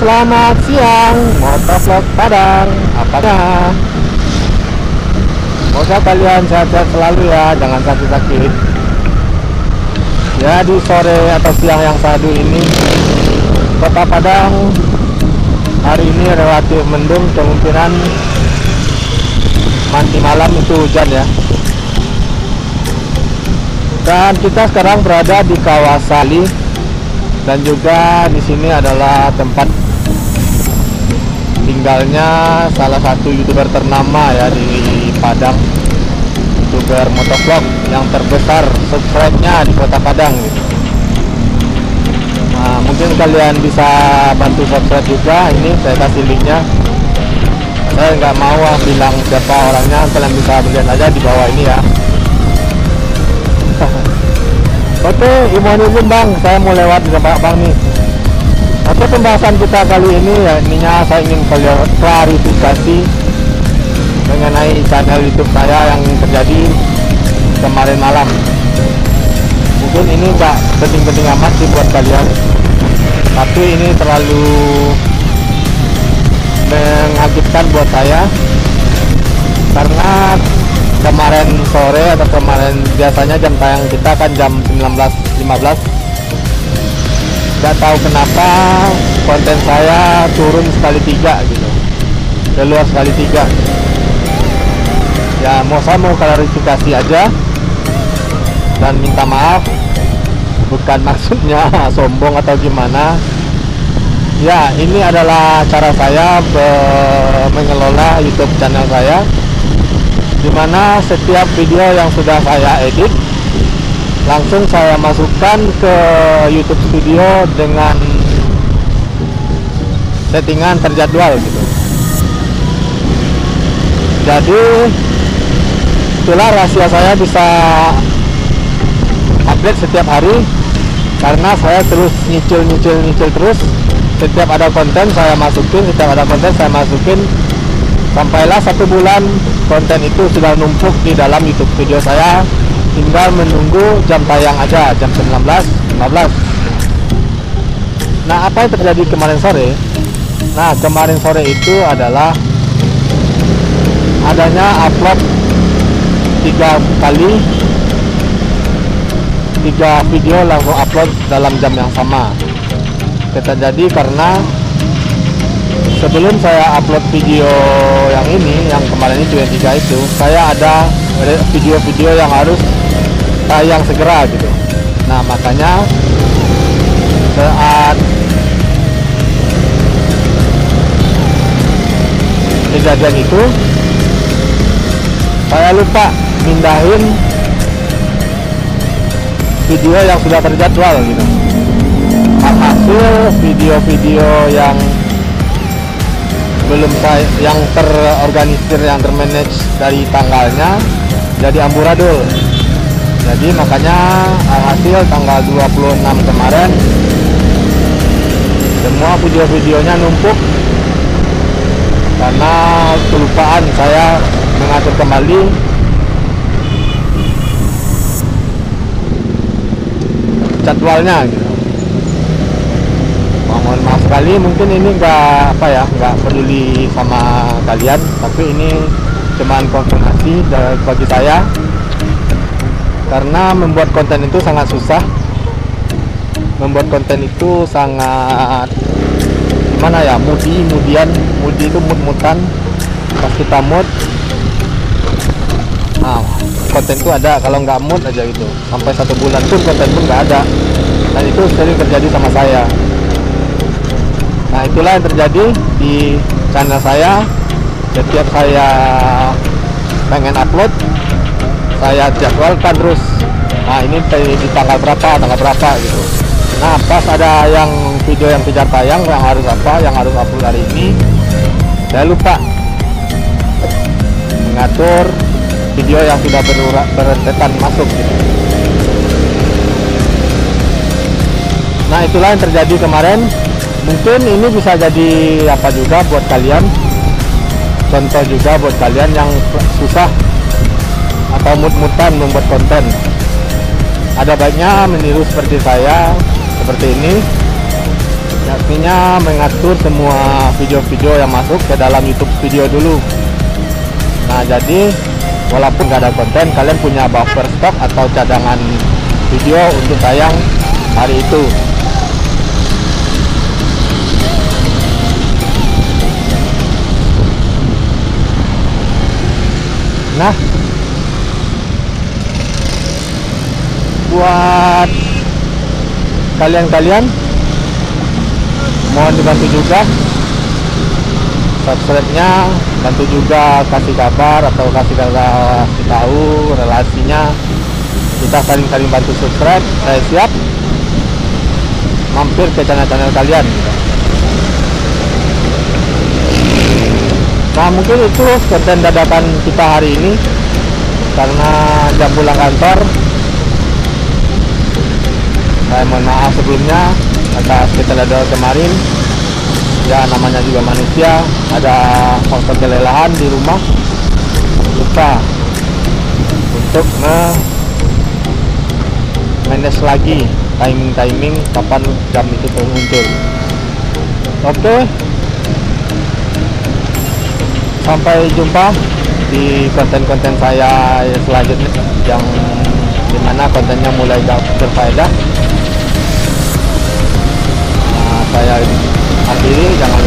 selamat siang Motovlog Padang. Apakah semoga kalian sehat-sehat selalu ya, jangan sakit-sakit. Ya, di sore atau siang yang sadu ini Kota Padang hari ini relatif mendung, kemungkinan nanti malam itu hujan ya. Dan kita sekarang berada di kawasan Li, dan juga di sini adalah tempat tinggalnya salah satu YouTuber ternama ya di Padang, YouTuber motovlog yang terbesar subscribe-nya di Kota Padang gitu. Nah, mungkin kalian bisa bantu subscribe juga, ini saya kasih linknya. Saya nggak mau bilang siapa orangnya, kalian bisa lihat aja di bawah ini ya. Oke, mohon izin Bang, saya mau lewat di tempat Bang nih. Oke, pembahasan kita kali ini ya, ininya saya ingin klarifikasi mengenai channel YouTube saya yang terjadi kemarin malam. Mungkin ini nggak penting-penting amat sih buat kalian, tapi ini terlalu mengagetkan buat saya karena kemarin sore atau kemarin, biasanya jam tayang kita kan jam 19.15, nggak tahu kenapa konten saya turun sekali 3 gitu, keluar sekali 3 ya. Saya mau klarifikasi aja dan minta maaf, bukan maksudnya sombong atau gimana ya. Ini adalah cara saya mengelola YouTube channel saya, dimana setiap video yang sudah saya edit langsung saya masukkan ke YouTube Studio dengan settingan terjadwal gitu. Jadi itulah rahasia saya bisa update setiap hari, karena saya terus nyicil terus. Setiap ada konten saya masukin, sampailah 1 bulan konten itu sudah numpuk di dalam YouTube Studio saya, tinggal menunggu jam tayang aja, jam 19.15. Nah, apa yang terjadi kemarin sore? Nah, kemarin sore itu adalah adanya upload 3 video langsung upload dalam jam yang sama. Terjadi karena sebelum saya upload video yang ini, yang kemarin itu yang 3 itu, saya ada video-video yang harus tayang segera gitu. Nah, makanya saat kejadian itu saya lupa mindahin video yang sudah terjadwal gitu. Hasil video-video yang belum yang terorganisir, yang termanage dari tanggalnya jadi amburadul. Jadi makanya hasil tanggal 26 kemarin semua video-videonya numpuk karena kelupaan saya mengatur kembali jadwalnya gitu. Mohon maaf sekali, mungkin ini nggak peduli sama kalian, tapi ini cuman konfirmasi bagi saya, karena membuat konten itu sangat susah. Membuat konten itu sangat gimana ya, mudi itu mut-mutan. Pas kita mood, nah konten itu ada, kalau nggak mood aja gitu sampai 1 bulan pun konten pun nggak ada, dan itu sering terjadi sama saya. Nah, itulah yang terjadi di channel saya. Setiap saya pengen upload, saya jadwalkan terus. Nah, ini di tanggal berapa gitu. Nah, pas ada yang video yang kejar tayang, yang harus upload hari ini, saya lupa mengatur video yang sudah berentetan masuk gitu. Nah, itulah yang terjadi kemarin. Mungkin ini bisa jadi apa juga buat kalian, contoh juga buat kalian yang susah atau mut-mutan membuat konten. Ada baiknya meniru seperti saya, seperti ini. artinya mengatur semua video-video yang masuk ke dalam YouTube Studio dulu. Nah, jadi walaupun nggak ada konten, kalian punya buffer stok atau cadangan video untuk tayang hari itu. Nah, buat kalian-kalian mohon dibantu juga subscribe-nya, bantu juga kasih kabar atau kasih tahu relasinya, kita saling bantu subscribe. Saya siap mampir ke channel-channel kalian. Nah, mungkin itu konten dadakan kita hari ini karena jam pulang kantor. Saya mohon maaf sebelumnya atas keteledoran kemarin. Ya, namanya juga manusia, ada faktor kelelahan di rumah, lupa untuk manage lagi timing kapan jam itu muncul. Oke, sampai jumpa di konten-konten saya selanjutnya yang dimana kontennya mulai berfaedah. Nah, saya akhiri, jangan